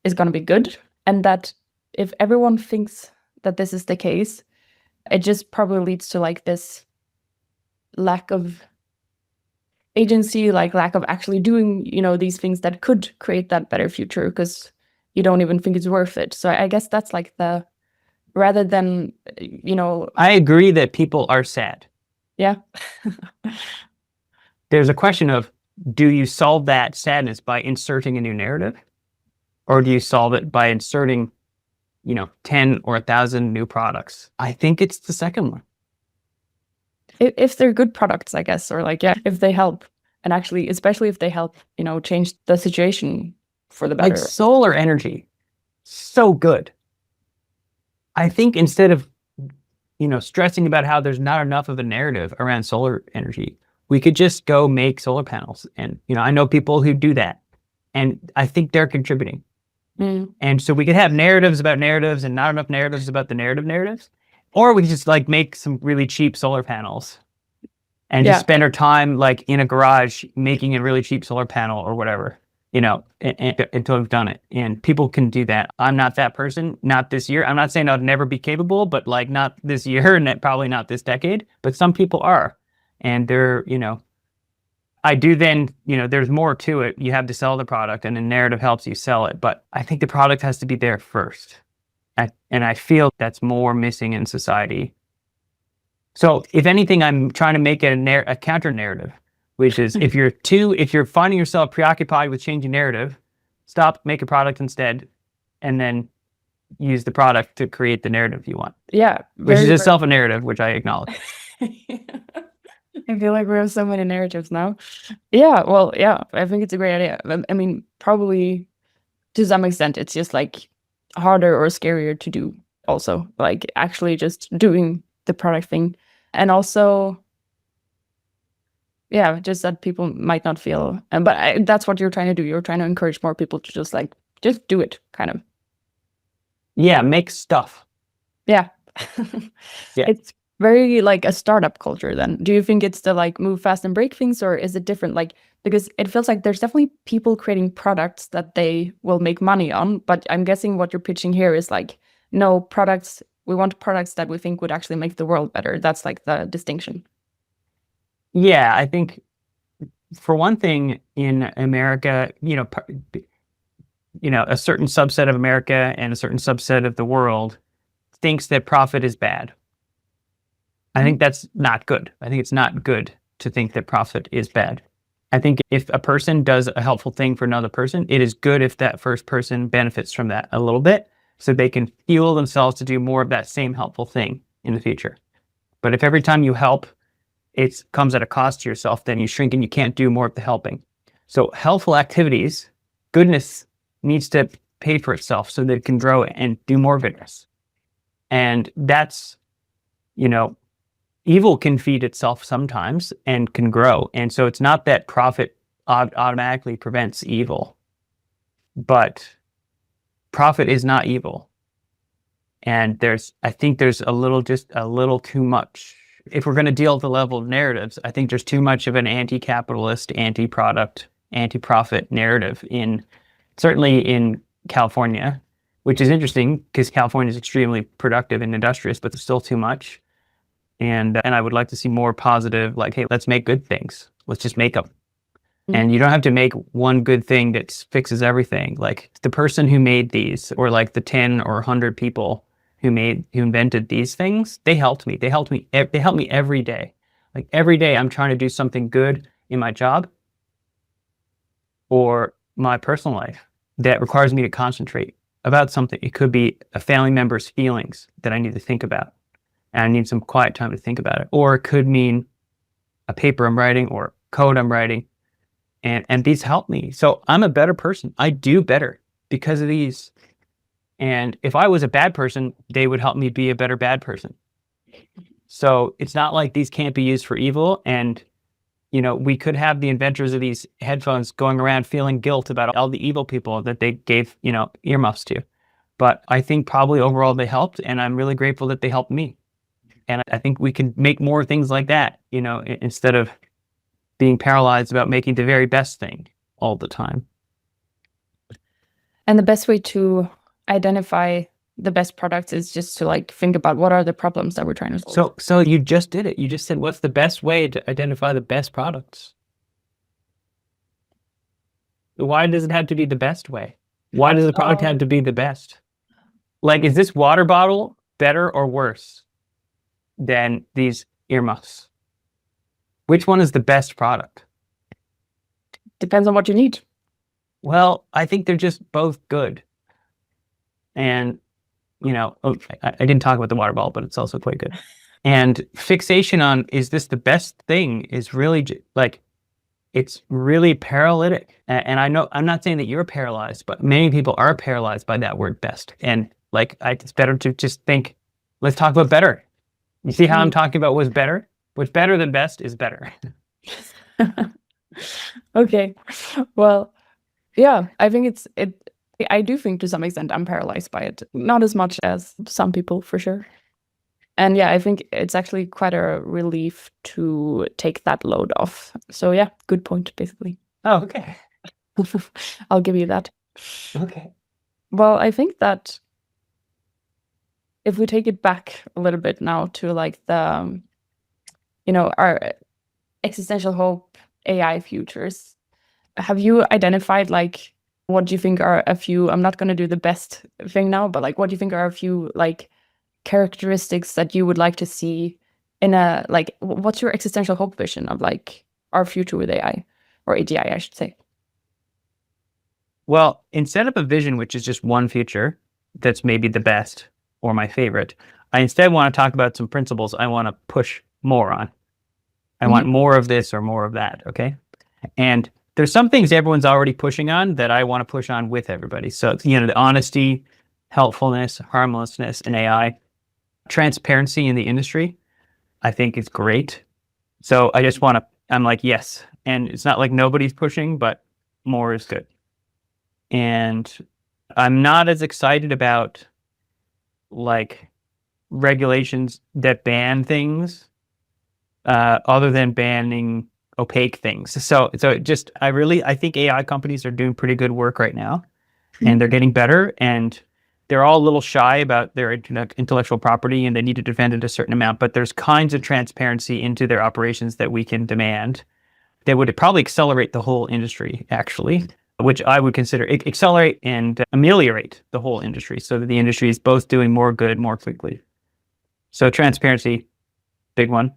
is gonna be good, and that if everyone thinks that this is the case, it just probably leads to like this lack of agency, like lack of actually doing, these things that could create that better future, because you don't even think it's worth it. So I guess that's like rather than, I agree that people are sad. Yeah. There's a question of, do you solve that sadness by inserting a new narrative? Or do you solve it by inserting 10 or 1,000 new products? I think it's the second one. If they're good products, I guess, or like, yeah, if they help, and actually, especially if they help, change the situation for the better. Like solar energy, so good. I think instead of, stressing about how there's not enough of a narrative around solar energy, we could just go make solar panels. And, I know people who do that, and I think they're contributing. And so we could have narratives about narratives and not enough narratives about the narratives. Or we could just like make some really cheap solar panels and just spend our time like in a garage making a really cheap solar panel or whatever, until we've done it. And people can do that. I'm not that person, not this year. I'm not saying I'd never be capable, but like not this year and probably not this decade. But some people are. And they're, I do then, there's more to it. You have to sell the product, and the narrative helps you sell it. But I think the product has to be there first. And I feel that's more missing in society. So if anything, I'm trying to make it a counter narrative, which is if you're finding yourself preoccupied with changing narrative, stop, make a product instead, and then use the product to create the narrative you want. Yeah. Which is itself a narrative, which I acknowledge. I feel like we have so many narratives now. Yeah, well, yeah, I think it's a great idea. I mean, probably to some extent, it's just like harder or scarier to do also, like actually just doing the product thing. And also, yeah, just that people might not feel, but that's what you're trying to do. You're trying to encourage more people to just do it, kind of. Yeah, make stuff. Yeah. Yeah. It's very like a startup culture then. Do you think it's the like move fast and break things, or is it different? Like, because it feels like there's definitely people creating products that they will make money on, but I'm guessing what you're pitching here is like, no, products, we want products that we think would actually make the world better. That's like the distinction. Yeah, I think for one thing, in America, a certain subset of America and a certain subset of the world thinks that profit is bad. I think that's not good. I think it's not good to think that profit is bad. I think if a person does a helpful thing for another person, it is good if that first person benefits from that a little bit so they can fuel themselves to do more of that same helpful thing in the future. But if every time you help, it comes at a cost to yourself, then you shrink and you can't do more of the helping. So helpful activities, goodness needs to pay for itself so that it can grow and do more goodness. And that's, evil can feed itself sometimes and can grow. And so it's not that profit automatically prevents evil, but profit is not evil. And I think there's just a little too much. If we're going to deal at the level of narratives, I think there's too much of an anti-capitalist, anti-product, anti-profit narrative certainly in California, which is interesting because California is extremely productive and industrious, but there's still too much. And I would like to see more positive, like, hey, let's make good things. Let's just make them. Mm-hmm. And you don't have to make one good thing that fixes everything. Like the person who made these, or like the 10 or 100 people who invented these things, they helped me. They help me every day. Like every day I'm trying to do something good in my job or my personal life that requires me to concentrate about something. It could be a family member's feelings that I need to think about, and I need some quiet time to think about it. Or it could mean a paper I'm writing or code I'm writing, and these help me. So I'm a better person. I do better because of these. And if I was a bad person, they would help me be a better bad person. So it's not like these can't be used for evil. And, we could have the inventors of these headphones going around feeling guilt about all the evil people that they gave, earmuffs to. But I think probably overall they helped, and I'm really grateful that they helped me. And I think we can make more things like that, instead of being paralyzed about making the very best thing all the time. And the best way to identify the best products is just to think about what are the problems that we're trying to solve. So you just did it. You just said, what's the best way to identify the best products? Why does it have to be the best way? Why does the product have to be the best? Like, is this water bottle better or worse than these earmuffs? Which one is the best product? Depends on what you need. Well, I think they're just both good. And, I didn't talk about the water bottle, but it's also quite good. And fixation on, is this the best thing, is really it's really paralytic. And I know, I'm not saying that you're paralyzed, but many people are paralyzed by that word best. And it's better to just think, let's talk about better. You see how I'm talking about what's better? What's better than best is better. Okay. Well, yeah, I think I do think to some extent I'm paralyzed by it. Not as much as some people, for sure. And yeah, I think it's actually quite a relief to take that load off. So yeah, good point, basically. Oh, okay. I'll give you that. Okay. Well, I think that if we take it back a little bit now to the, our existential hope AI futures, have you identified what do you think are a few, I'm not going to do the best thing now, but what do you think are a few characteristics that you would like to see in a, what's your existential hope vision of our future with AI, or AGI, I should say? Well, instead of a vision, which is just one feature that's maybe the best or my favorite, I instead want to talk about some principles I want to push more on. I want more of this or more of that, okay? And there's some things everyone's already pushing on that I want to push on with everybody. So, the honesty, helpfulness, harmlessness in AI, transparency in the industry, I think is great. So I just I'm yes. And it's not like nobody's pushing, but more is good. And I'm not as excited about regulations that ban things other than banning opaque things. So I think AI companies are doing pretty good work right now, and they're getting better, and they're all a little shy about their intellectual property, and they need to defend it a certain amount, but there's kinds of transparency into their operations that we can demand that would probably accelerate the whole industry, actually, which I would consider accelerate and ameliorate the whole industry so that the industry is both doing more good more quickly. So transparency, big one.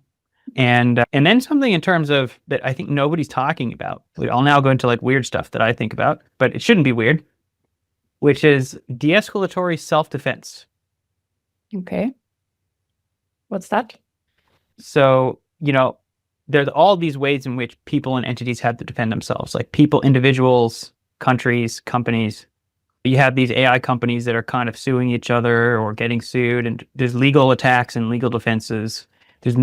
And then something in terms of that I think nobody's talking about. I'll now go into like weird stuff that I think about, but it shouldn't be weird, which is de-escalatory self-defense. Okay. What's that? So, there's all these ways in which people and entities have to defend themselves, like people, individuals, countries, companies. You have these AI companies that are kind of suing each other or getting sued, and there's legal attacks and legal defenses. There's,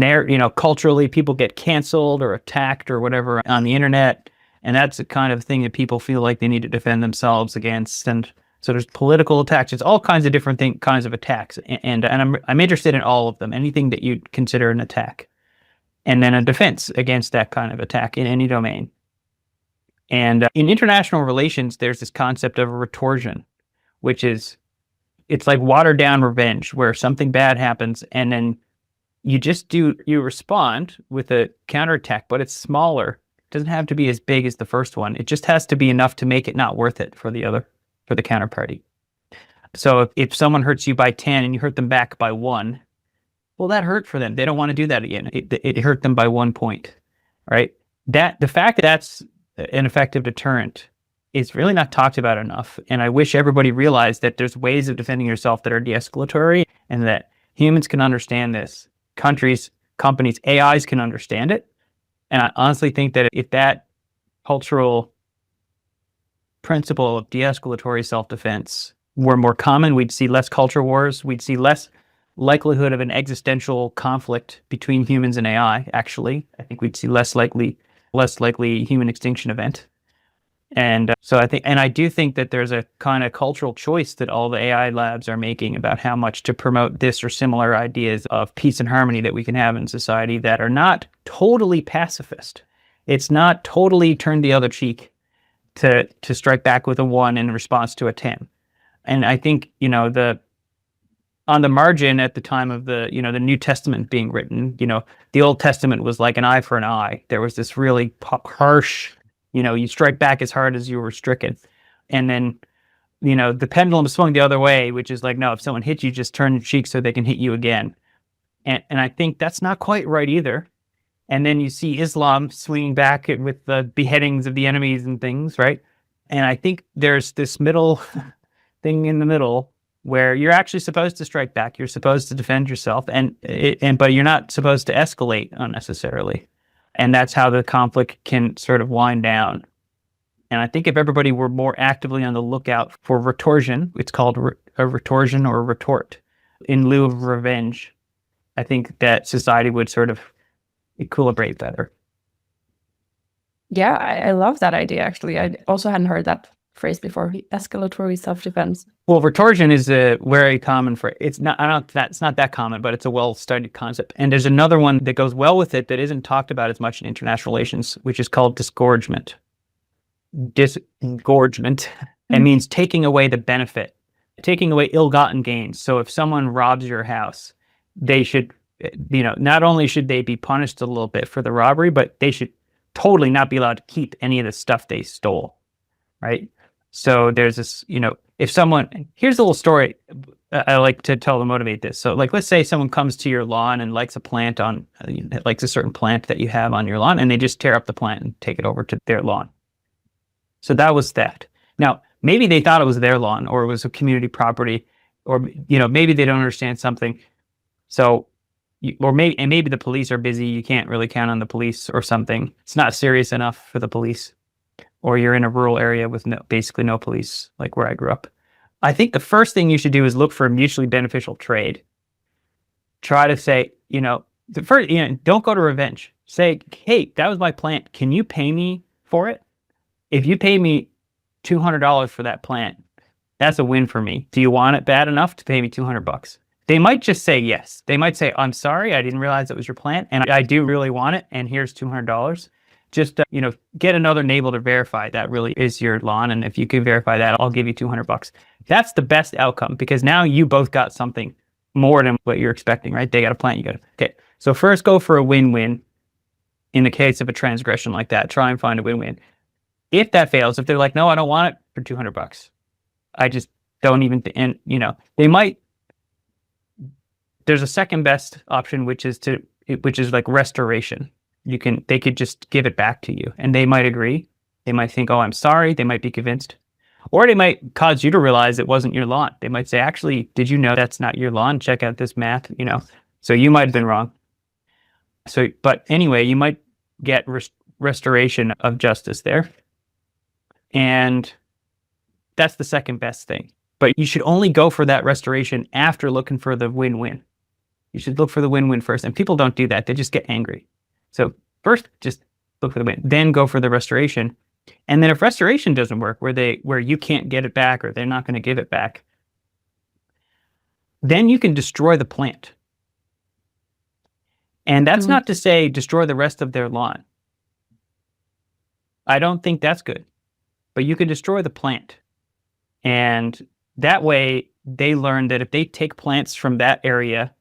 culturally, people get canceled or attacked or whatever on the internet, and that's the kind of thing that people feel like they need to defend themselves against. And so there's political attacks. There's all kinds of different kinds of attacks, and I'm interested in all of them. Anything that you'd consider an attack, and then a defense against that kind of attack in any domain. And in international relations, there's this concept of a retorsion, which is, it's like watered down revenge, where something bad happens and then you respond with a counterattack, but it's smaller. It doesn't have to be as big as the first one. It just has to be enough to make it not worth it for the counterparty. So if someone hurts you by 10 and you hurt them back by 1, well, that hurt for them. They don't want to do that again. It hurt them by 1 point, right? The fact that that's an effective deterrent is really not talked about enough. And I wish everybody realized that there's ways of defending yourself that are de-escalatory, and that humans can understand this. Countries, companies, AIs can understand it. And I honestly think that if that cultural principle of de-escalatory self-defense were more common, we'd see less culture wars. We'd see less likelihood of an existential conflict between humans and AI, actually. I think we'd see less likely human extinction event. And I do think that there's a kind of cultural choice that all the AI labs are making about how much to promote this or similar ideas of peace and harmony that we can have in society that are not totally pacifist. It's not totally turn the other cheek to strike back with a 1 in response to a 10. And I think, on the margin at the time of the New Testament being written, the Old Testament was like an eye for an eye. There was this really harsh, you strike back as hard as you were stricken. And then, the pendulum swung the other way, which is like, no, if someone hits you, just turn your cheek so they can hit you again. And I think that's not quite right either. And then you see Islam swinging back with the beheadings of the enemies and things, right? And I think there's this middle thing in the middle where you're actually supposed to strike back. You're supposed to defend yourself, but you're not supposed to escalate unnecessarily. And that's how the conflict can sort of wind down. And I think if everybody were more actively on the lookout for retorsion, it's called a retorsion or a retort, in lieu of revenge, I think that society would sort of equilibrate better. Yeah, I love that idea, actually. I also hadn't heard that phrase before, escalatory self-defense. Well, retorsion is a very common phrase. It's not that common, but it's a well-studied concept. And there's another one that goes well with it that isn't talked about as much in international relations, which is called disgorgement. Disgorgement. It means taking away the benefit, taking away ill-gotten gains. So if someone robs your house, they should, not only should they be punished a little bit for the robbery, but they should totally not be allowed to keep any of the stuff they stole, right? So there's this, if someone, here's a little story I like to tell to motivate this. So like, let's say someone comes to your lawn and likes a certain plant that you have on your lawn, and they just tear up the plant and take it over to their lawn. So that was that. Now, maybe they thought it was their lawn, or it was a community property, or, maybe they don't understand something. So, maybe the police are busy. You can't really count on the police or something. It's not serious enough for the police. Or you're in a rural area with basically no police, like where I grew up. I think the first thing you should do is look for a mutually beneficial trade. Try to say, don't go to revenge. Say, hey, that was my plant. Can you pay me for it? If you pay me $200 for that plant, that's a win for me. Do you want it bad enough to pay me $200? They might just say yes. They might say, I'm sorry, I didn't realize it was your plant, and I do really want it, and here's $200. Just, get another neighbor to verify that really is your lawn. And if you can verify that, I'll give you $200. That's the best outcome, because now you both got something more than what you're expecting, right? They got a plant, you got it. Okay. So first go for a win-win. in the case of a transgression like that, try and find a win-win. If that fails, if they're like, no, I don't want it for $200, I just don't even, and they might, there's a second best option, which is like restoration. They could just give it back to you, and they might agree. They might think, oh, I'm sorry. They might be convinced. Or they might cause you to realize it wasn't your lawn. They might say, actually, did you know that's not your lawn? Check out this math, So you might have been wrong. But anyway, you might get restoration of justice there. And that's the second best thing. But you should only go for that restoration after looking for the win-win. You should look for the win-win first. And people don't do that. They just get angry. So first, just look for the win. Then go for the restoration. And then if restoration doesn't work, where you can't get it back or they're not going to give it back, then you can destroy the plant. And that's not to say destroy the rest of their lawn. I don't think that's good. But you can destroy the plant. And that way they learn that if they take plants from that area,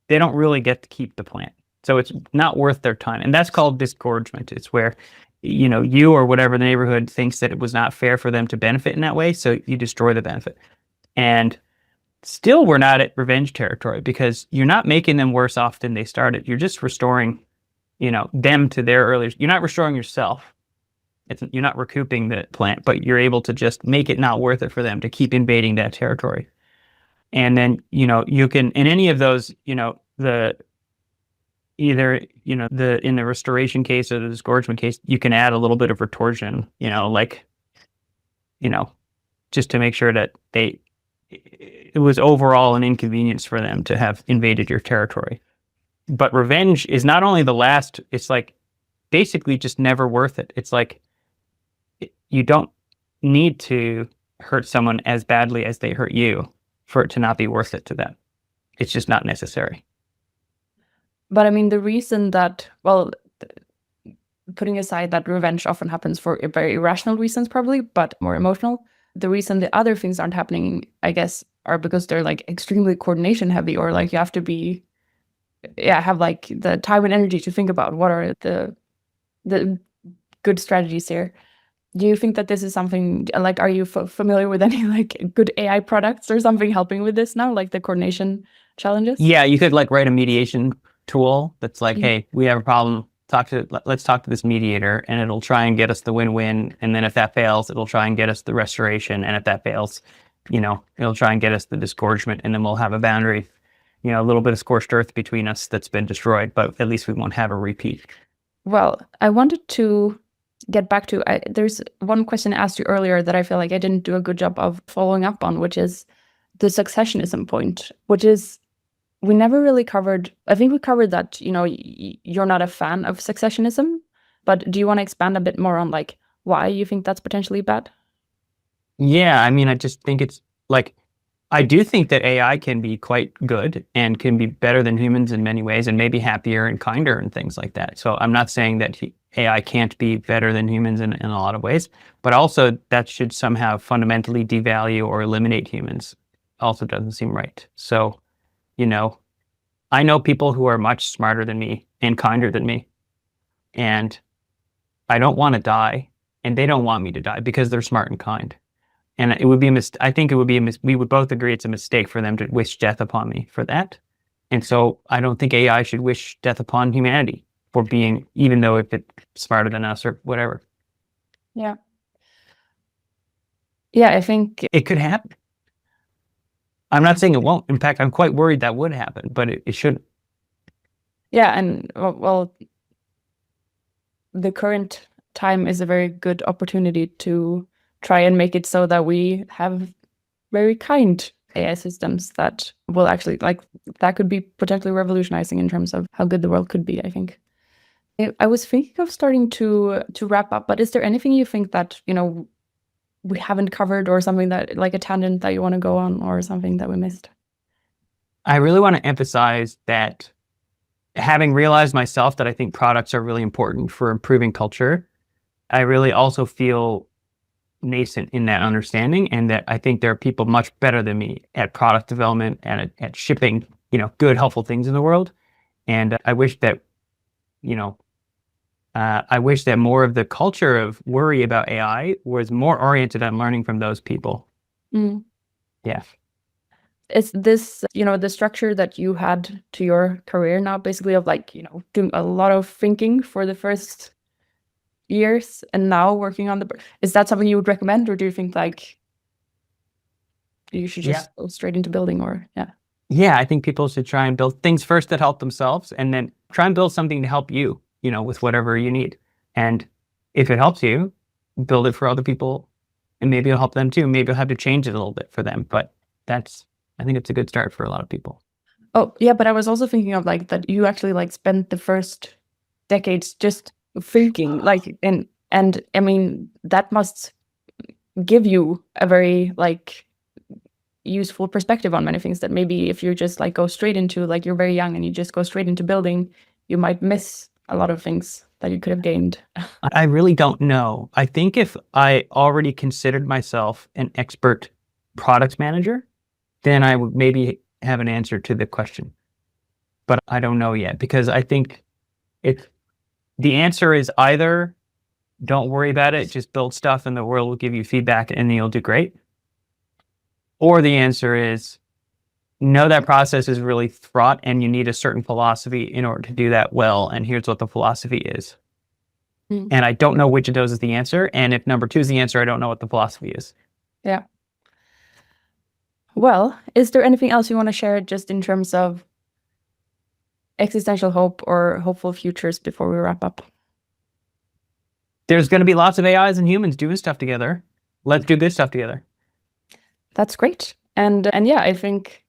they don't really get to keep the plant. So it's not worth their time. And that's called disgorgement. It's where, you or whatever the neighborhood thinks that it was not fair for them to benefit in that way. So you destroy the benefit. And still, we're not at revenge territory because you're not making them worse off than they started. You're just restoring, them to their earlier. You're not restoring yourself. You're not recouping the plant, but you're able to just make it not worth it for them to keep invading that territory. And then, you can, in any of those, in the restoration case or the disgorgement case, you can add a little bit of retorsion, just to make sure that it was overall an inconvenience for them to have invaded your territory. But revenge is not only the last, it's like basically just never worth it. It's like you don't need to hurt someone as badly as they hurt you for it to not be worth it to them. It's just not necessary. But I mean, the reason that, putting aside that revenge often happens for very irrational reasons, probably, but more emotional, the reason the other things aren't happening, I guess, are because they're like extremely coordination heavy, or like you have to have like the time and energy to think about what are the good strategies here. Do you think that this is something, like, are you familiar with any like good AI products or something helping with this now, like the coordination challenges? Yeah, you could like write a mediation tool that's like, hey, we have a problem. Let's talk to this mediator, and it'll try and get us the win-win. And then if that fails, it'll try and get us the restoration. And if that fails, it'll try and get us the disgorgement. And then we'll have a boundary, a little bit of scorched earth between us that's been destroyed, but at least we won't have a repeat. Well, I wanted to get back to, there's one question I asked you earlier that I feel like I didn't do a good job of following up on, which is the successionism point, which is, we never really covered, I think we covered that, you're not a fan of successionism, but do you want to expand a bit more on like why you think that's potentially bad? Yeah, I mean, I just think it's like, I do think that AI can be quite good and can be better than humans in many ways and maybe happier and kinder and things like that. So I'm not saying that AI can't be better than humans in a lot of ways, but also that should somehow fundamentally devalue or eliminate humans. Also doesn't seem right. So, I know people who are much smarter than me and kinder than me, and I don't want to die, and they don't want me to die because they're smart and kind. And it would be I think it would be we would both agree it's a mistake for them to wish death upon me for that. And so I don't think AI should wish death upon humanity for being, even though if it's smarter than us or whatever. Yeah. Yeah, I think it could happen. I'm not saying it won't. In fact, I'm quite worried that would happen, but it shouldn't. Yeah, and well, the current time is a very good opportunity to try and make it so that we have very kind AI systems that will actually, like, that could be potentially revolutionizing in terms of how good the world could be, I think. I was thinking of starting to wrap up, but is there anything you think that, we haven't covered, or something that, like a tangent that you want to go on, or something that we missed? I really want to emphasize that, having realized myself that I think products are really important for improving culture, I really also feel nascent in that understanding, and that I think there are people much better than me at product development and at shipping, good, helpful things in the world. And I wish that, I wish that more of the culture of worry about AI was more oriented on learning from those people. Yeah. Is this, the structure that you had to your career now, basically of like, doing a lot of thinking for the first years and now working on is that something you would recommend, or do you think like you should just go straight into building, or Yeah, I think people should try and build things first that help themselves, and then try and build something to help you, with whatever you need. And if it helps you, build it for other people, and maybe it'll help them too. Maybe you'll have to change it a little bit for them, but I think it's a good start for a lot of people. Oh, yeah, but I was also thinking of like that you actually like spent the first decades just thinking, like, and I mean, that must give you a very like useful perspective on many things that maybe if you just like go straight into, like, you're very young and you just go straight into building, you might miss a lot of things that you could have gained. I really don't know. I think if I already considered myself an expert product manager, then I would maybe have an answer to the question. But I don't know yet, because I think the answer is either don't worry about it, just build stuff and the world will give you feedback and then you'll do great. Or the answer is no, that process is really fraught and you need a certain philosophy in order to do that well. And here's what the philosophy is. And I don't know which of those is the answer. And if number 2 is the answer, I don't know what the philosophy is. Yeah. Well, is there anything else you want to share just in terms of existential hope or hopeful futures before we wrap up? There's going to be lots of AIs and humans doing stuff together. Let's do good stuff together. That's great. And yeah, I think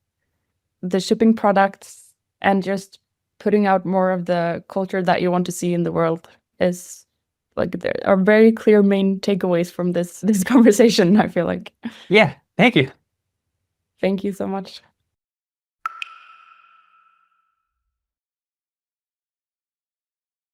the shipping products and just putting out more of the culture that you want to see in the world is like, there are very clear main takeaways from this conversation, I feel like. Yeah, thank you. Thank you so much.